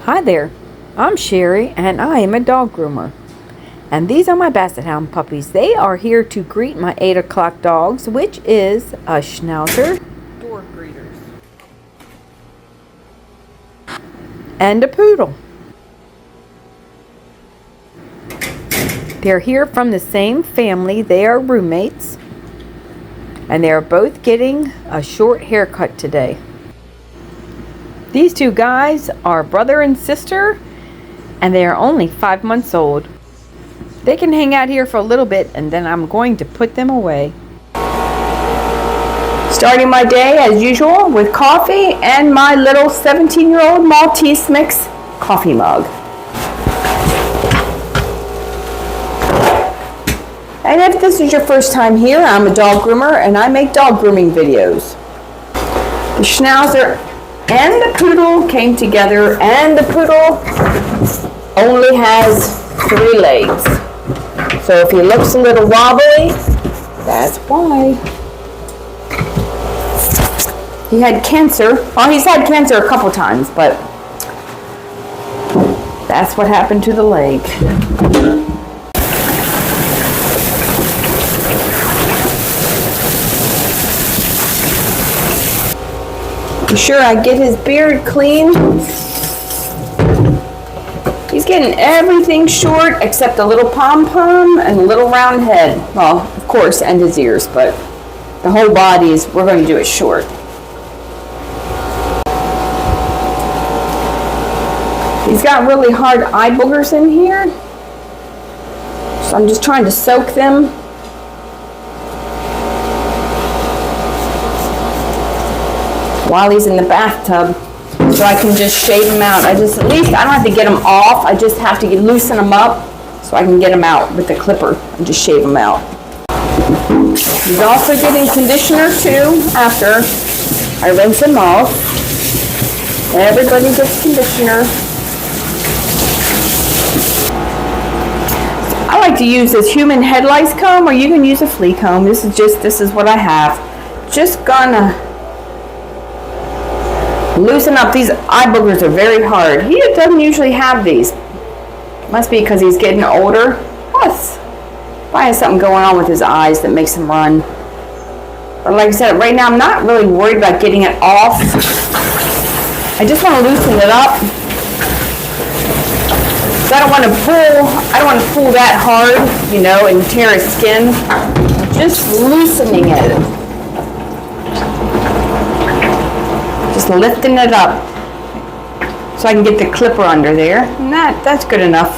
Hi there, I'm Sherry and I am a dog groomer. And these are my Basset Hound puppies. They are here to greet my 8 o'clock dogs, which is a Schnauzer, door greeters, and a Poodle. They're here from the same family. They are roommates. And they are both getting a short haircut today. These two guys are brother and sister, and they are only 5 months old. They can hang out here for a little bit, and then I'm going to put them away. Starting my day as usual with coffee and my little 17-year-old Maltese mix coffee mug. And if this is your first time here, I'm a dog groomer and I make dog grooming videos. The Schnauzer and the Poodle came together, and the Poodle only has 3 legs. So if he looks a little wobbly, that's why. He had cancer. Well, he's had cancer a couple times, but that's what happened to the leg. Be sure I get his beard clean. He's getting everything short except a little pom-pom and a little round head. Well, of course, and his ears, but the whole body is, we're going to do it short. He's got really hard eye boogers in here, so I'm just trying to soak them. While he's in the bathtub, so I can just shave him out. At least I don't have to get him off. I just have to loosen him up so I can get him out with the clipper and just shave him out. He's also getting conditioner too after I rinse him off. Everybody gets conditioner. I like to use this human head lice comb, or you can use a flea comb. This is what I have. Just gonna loosen up. These eye boogers are very hard. He doesn't usually have these. Must be because he's getting older. Plus, probably has something going on with his eyes that makes him run. But like I said, right now I'm not really worried about getting it off. I just want to loosen it up. So I don't want to pull that hard, you know, and tear his skin. Just loosening it. Just lifting it up so I can get the clipper under there, and that's good enough.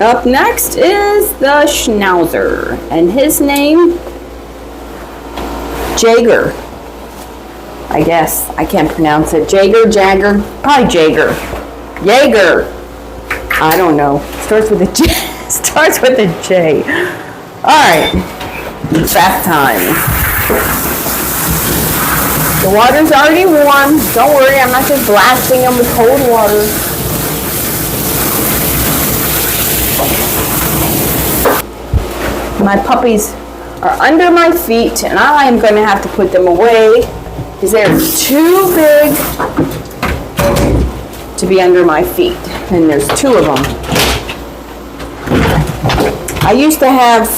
Up next is the Schnauzer, and his name, Jagger. I guess. I can't pronounce it. Jagger. Probably Jagger. Jaeger. I don't know. Starts with a J. Starts with a J. Alright. Bath time. The water's already warm. Don't worry, I'm not just blasting them with cold water. My puppies are under my feet, and I am going to have to put them away because they're too big to be under my feet. And there's 2 of them. I used to have,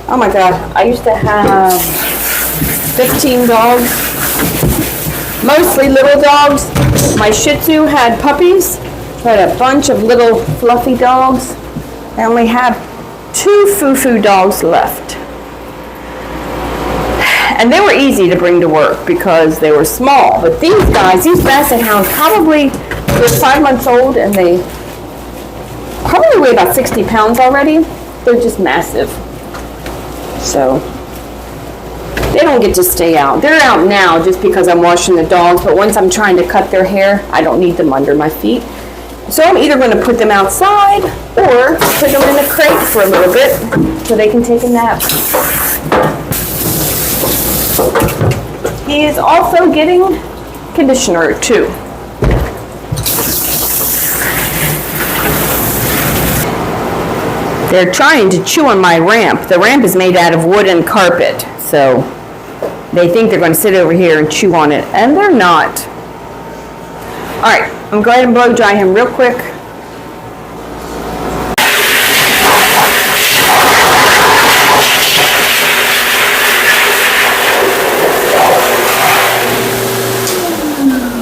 oh my God, I used to have 15 dogs, mostly little dogs. My Shih Tzu had puppies. I had a bunch of little fluffy dogs. I only have 2 foo-foo dogs left. And they were easy to bring to work because they were small. But these guys, these Basset Hounds, they're 5 months old, and they probably weigh about 60 pounds already. They're just massive. So they don't get to stay out. They're out now just because I'm washing the dogs, but once I'm trying to cut their hair, I don't need them under my feet. So I'm either going to put them outside or put them in a crate for a little bit so they can take a nap. He is also getting conditioner too. They're trying to chew on my ramp. The ramp is made out of wood and carpet, so they think they're going to sit over here and chew on it, and they're not. All right, I'm going to go ahead and blow dry him real quick.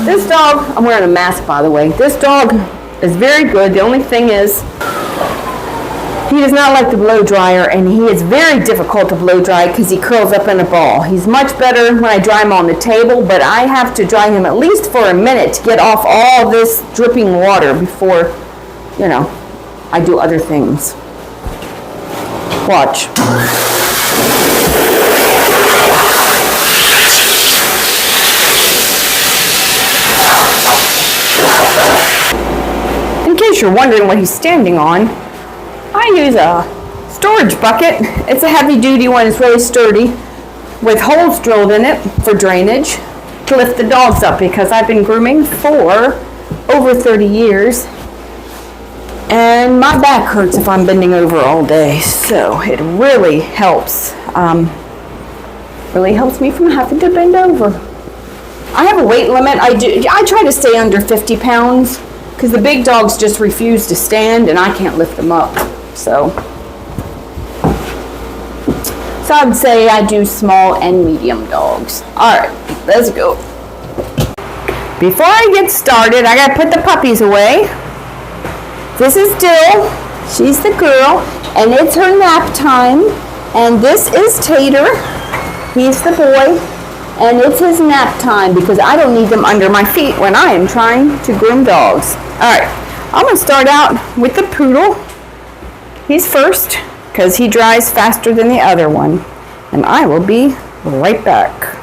This dog, I'm wearing a mask by the way, this dog is very good. The only thing is, he does not like the blow dryer, and he is very difficult to blow dry because he curls up in a ball. He's much better when I dry him on the table, but I have to dry him at least for a minute to get off all this dripping water before, you know, I do other things. Watch. In case you're wondering what he's standing on, I use a storage bucket. It's a heavy duty one, it's really sturdy, with holes drilled in it for drainage to lift the dogs up, because I've been grooming for over 30 years and my back hurts if I'm bending over all day, so it really helps me from having to bend over. I have a weight limit. I try to stay under 50 pounds because the big dogs just refuse to stand and I can't lift them up. So I'd say I do small and medium dogs. All right, let's go. Before I get started, I gotta put the puppies away. This is Dill, she's the girl, and it's her nap time. And this is Tater, he's the boy, and it's his nap time because I don't need them under my feet when I am trying to groom dogs. All right, I'm gonna start out with the Poodle. He's first because he dries faster than the other one, and I will be right back.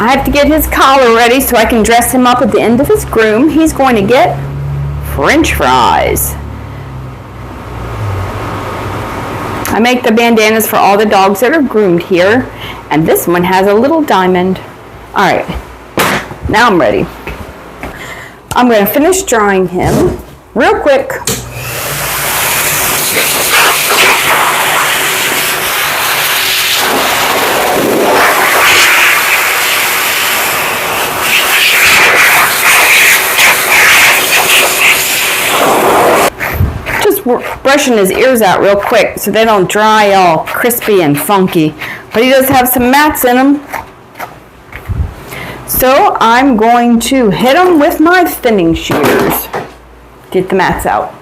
I have to get his collar ready so I can dress him up at the end of his groom. He's going to get French fries. I make the bandanas for all the dogs that are groomed here, and this one has a little diamond. All right, now I'm ready. I'm going to finish drying him real quick. Just brushing his ears out real quick so they don't dry all crispy and funky. But he does have some mats in him. So I'm going to hit him with my thinning shears. Get the mats out.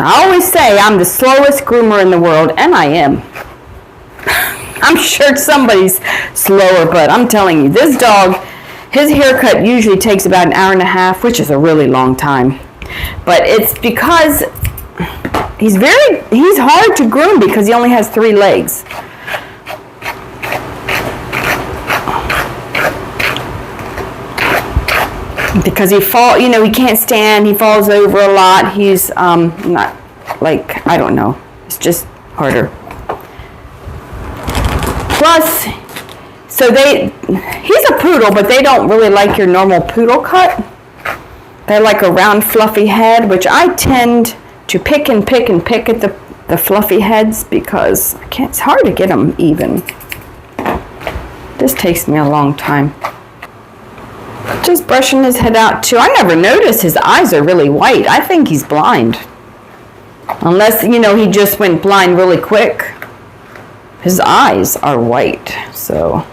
I always say I'm the slowest groomer in the world, and I am. I'm sure somebody's slower, but I'm telling you, this dog, his haircut usually takes about an hour and a half, which is a really long time. But it's because he's hard to groom because he only has 3 legs. Because he can't stand, he falls over a lot. He's not, like, I don't know, it's just harder. Plus, he's a poodle, but they don't really like your normal poodle cut. They like a round fluffy head, which I tend to pick at the fluffy heads because it's hard to get them even. This takes me a long time. Just brushing his head out too. I never noticed his eyes are really white. I think he's blind. Unless, he just went blind really quick. His eyes are white, so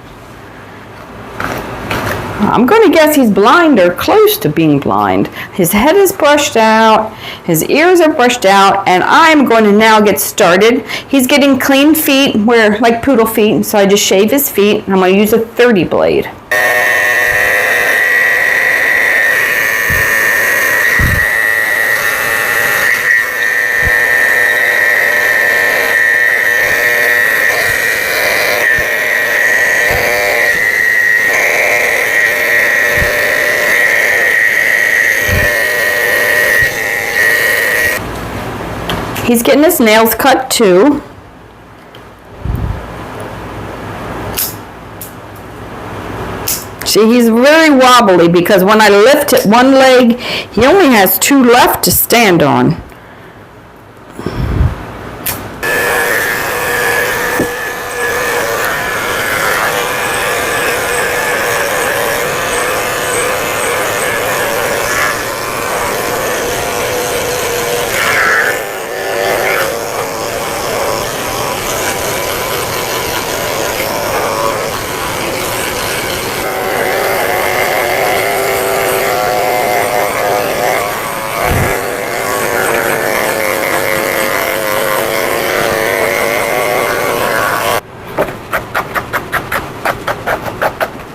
I'm going to guess he's blind or close to being blind. His head is brushed out, his ears are brushed out, and I'm going to now get started. He's getting clean feet, like poodle feet, so I just shave his feet. I'm going to use a 30 blade. He's getting his nails cut too. See, he's very wobbly because when I lift it one leg, he only has two left to stand on.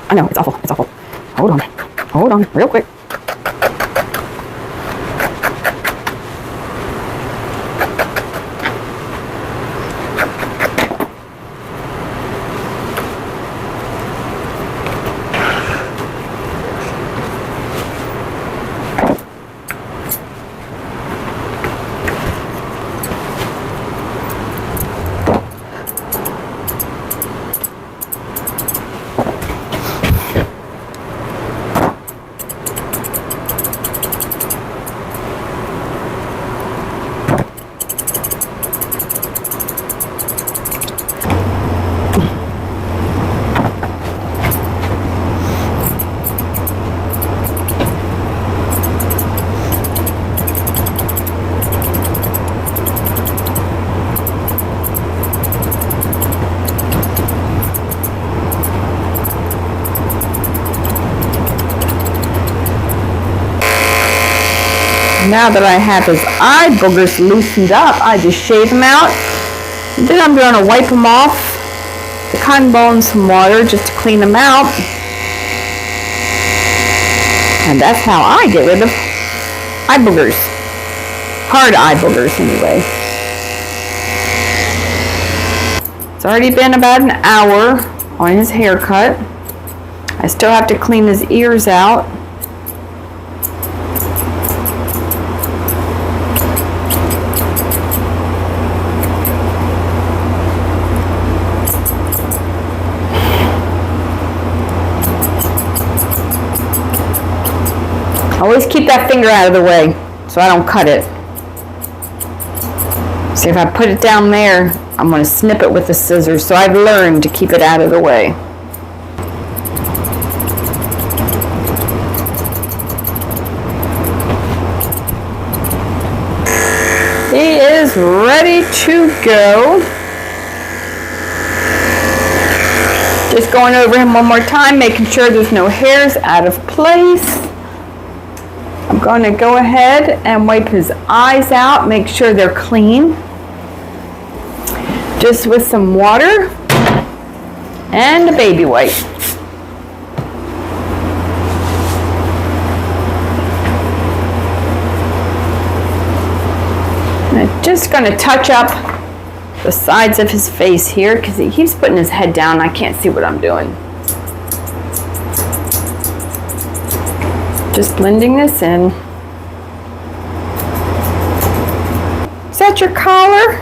I know, it's awful, it's awful. Hold on, real quick. Now that I have his eye boogers loosened up, I just shave them out. And then I'm going to wipe them off the cotton ball in some water just to clean them out. And that's how I get rid of eye boogers. Hard eye boogers, anyway. It's already been about an hour on his haircut. I still have to clean his ears out. Always keep that finger out of the way so I don't cut it. See, if I put it down there, I'm going to snip it with the scissors, so I've learned to keep it out of the way. He is ready to go. Just going over him one more time, making sure there's no hairs out of place. I'm going to go ahead and wipe his eyes out, make sure they're clean. Just with some water and a baby wipe. And I'm just going to touch up the sides of his face here because he keeps putting his head down. I can't see what I'm doing. Just blending this in. Is that your collar?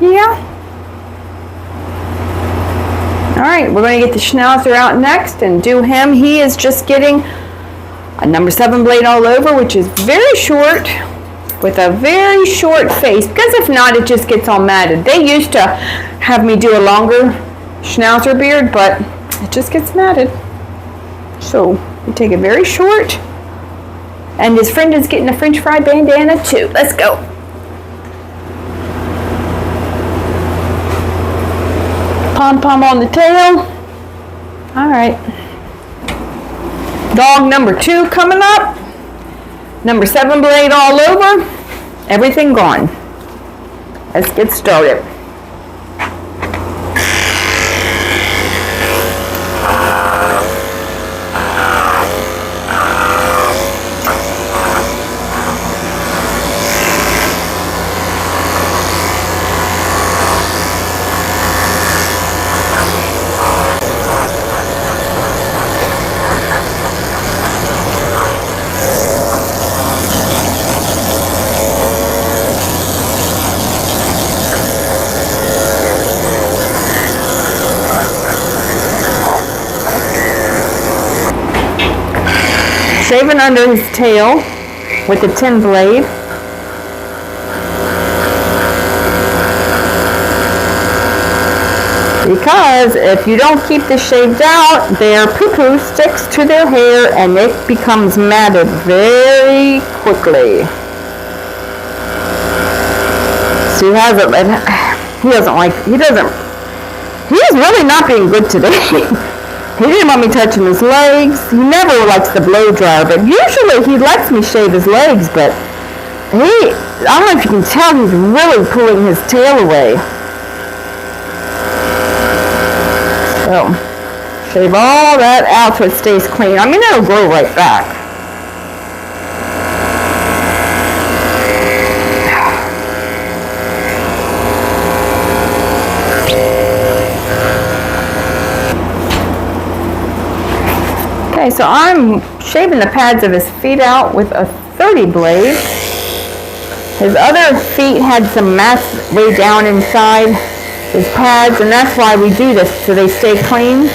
Yeah. All right, we're going to get the Schnauzer out next and do him. He is just getting a number 7 blade all over, which is very short, with a very short face, because if not, it just gets all matted. They used to have me do a longer Schnauzer beard, but it just gets matted. So we take it very short, and his friend is getting a French fry bandana too. Let's go. Pom-pom on the tail. All right. Dog number 2 coming up. Number 7 blade all over. Everything gone. Let's get started. shaving under his tail with the tin blade. Because if you don't keep this shaved out, their poo-poo sticks to their hair and it becomes matted very quickly. So he's really not being good today. He didn't want me touching his legs. He never likes the blow dryer, but usually he lets me shave his legs, but I don't know if you can tell, he's really pulling his tail away. So, shave all that out so it stays clean. I mean, it'll grow right back. Okay, so I'm shaving the pads of his feet out with a 30 blade. His other feet had some mats way down inside his pads, and that's why we do this, so they stay clean.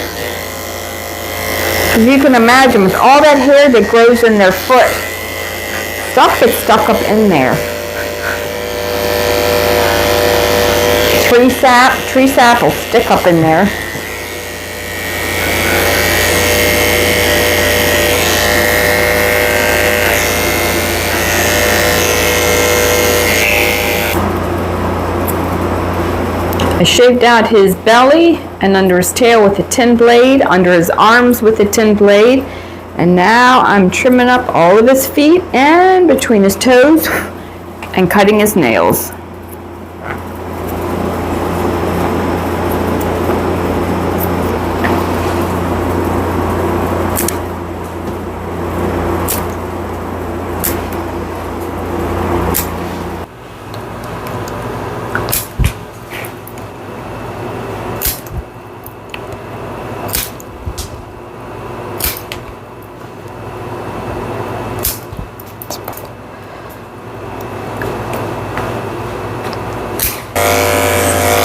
As you can imagine, with all that hair that grows in their foot, stuff gets stuck up in there. Tree sap will stick up in there. I shaved out his belly and under his tail with a tin blade, under his arms with a tin blade, and now I'm trimming up all of his feet and between his toes and cutting his nails.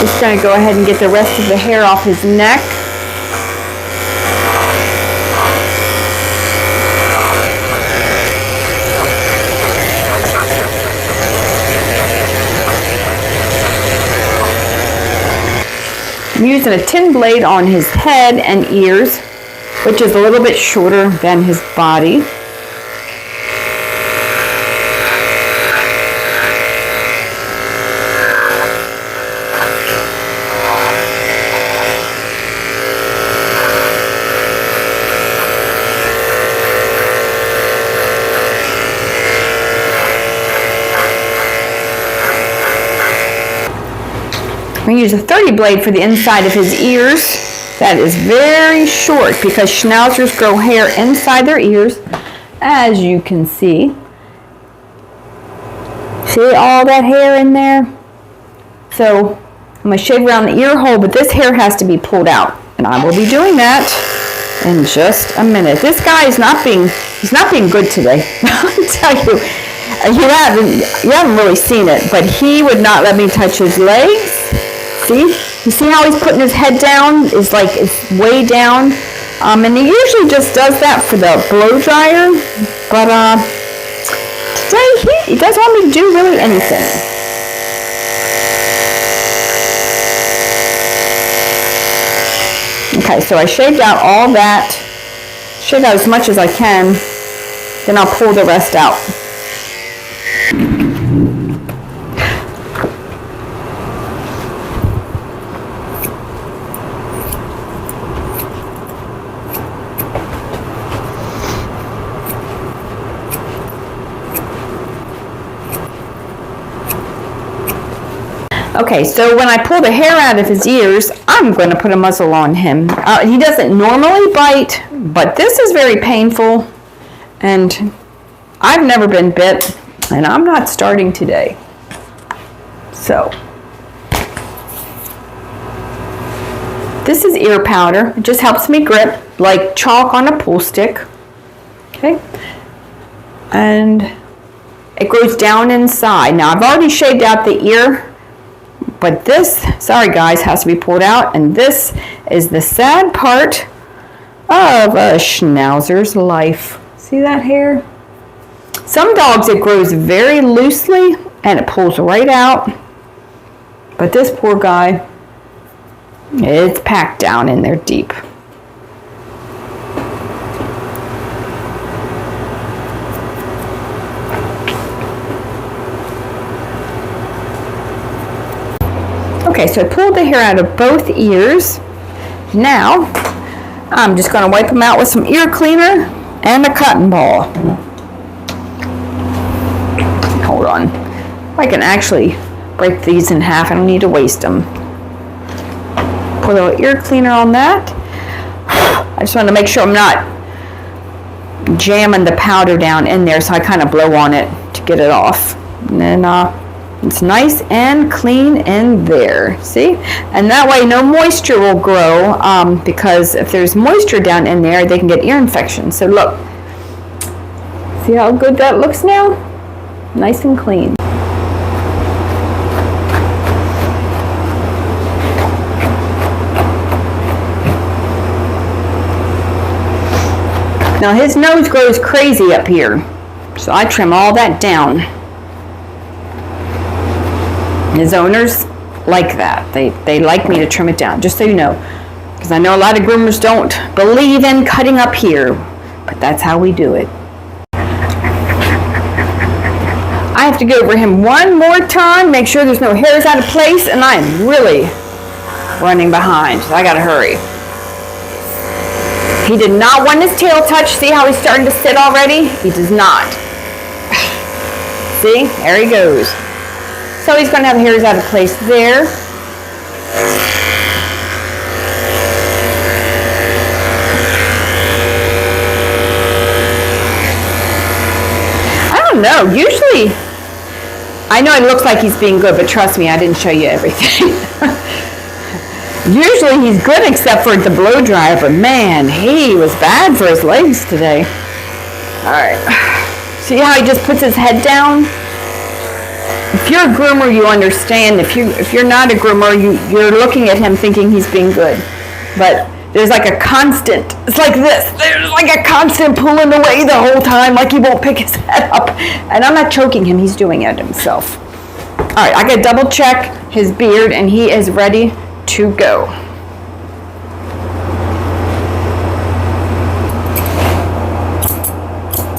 Just going to go ahead and get the rest of the hair off his neck. I'm using a tin blade on his head and ears, which is a little bit shorter than his body. I'm going to use a 30 blade for the inside of his ears. That is very short because Schnauzers grow hair inside their ears, as you can see. See all that hair in there? So I'm going to shave around the ear hole, but this hair has to be pulled out. And I will be doing that in just a minute. This guy is he's not being good today. I'll tell you. You haven't really seen it, but he would not let me touch his legs. See? You see how he's putting his head down? It's way down. And he usually just does that for the blow dryer. But today he doesn't want me to do really anything. Okay, so I shaved out all that. Shaved out as much as I can. Then I'll pull the rest out. Okay, so when I pull the hair out of his ears, I'm going to put a muzzle on him. He doesn't normally bite, but this is very painful, and I've never been bit, and I'm not starting today. So, this is ear powder. It just helps me grip like chalk on a pool stick. Okay, and it grows down inside. Now, I've already shaved out the ear, but this, sorry guys, has to be pulled out, and this is the sad part of a Schnauzer's life. See that hair? Some dogs it grows very loosely and it pulls right out. But this poor guy, it's packed down in there deep. Okay, so I pulled the hair out of both ears. Now, I'm just going to wipe them out with some ear cleaner and a cotton ball. Hold on. I can actually break these in half. I don't need to waste them. Put a little ear cleaner on that. I just want to make sure I'm not jamming the powder down in there, so I kind of blow on it to get it off. And then it's nice and clean in there. See? And that way no moisture will grow, because if there's moisture down in there, they can get ear infections. So look. See how good that looks now? Nice and clean. Now his nose grows crazy up here, so I trim all that down. His owners like that. They like me to trim it down, just so you know. Because I know a lot of groomers don't believe in cutting up here, but that's how we do it. I have to go over him one more time, make sure there's no hairs out of place, and I am really running behind, so I gotta hurry. He did not want his tail touched. See how he's starting to sit already? He does not. See? There he goes. So he's going to have hairs out of place there. I don't know. Usually, I know it looks like he's being good, but trust me, I didn't show you everything. Usually he's good except for the blow dryer, but man, he was bad for his legs today. Alright. See how he just puts his head down? If you're a groomer, you understand. If you're not a groomer, you're looking at him thinking he's being good. But there's like a constant, it's like this. There's like a constant pulling away the whole time, like he won't pick his head up. And I'm not choking him, he's doing it himself. Alright, I gotta double check his beard and he is ready to go.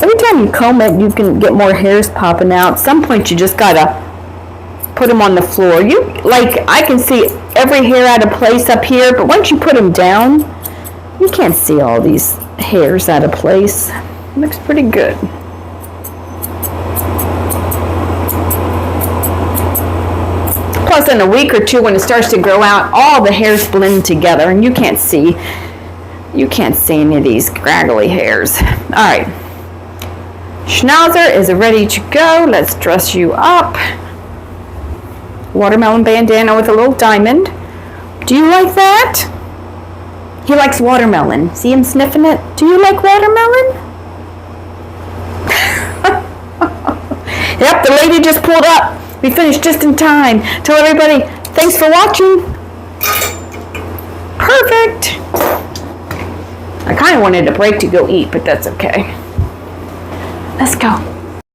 Every time you comb it, you can get more hairs popping out. At some point, you just gotta put them on the floor. I can see every hair out of place up here, but once you put them down, you can't see all these hairs out of place. It looks pretty good. Plus, in a week or two, when it starts to grow out, all the hairs blend together, and you can't see any of these scraggly hairs. All right, Schnauzer is ready to go. Let's dress you up. Watermelon bandana with a little diamond. Do you like that? He likes watermelon. See him sniffing it? Do you like watermelon? Yep, the lady just pulled up. We finished just in time. Tell everybody, thanks for watching. Perfect. I kind of wanted a break to go eat, but that's okay. Let's go.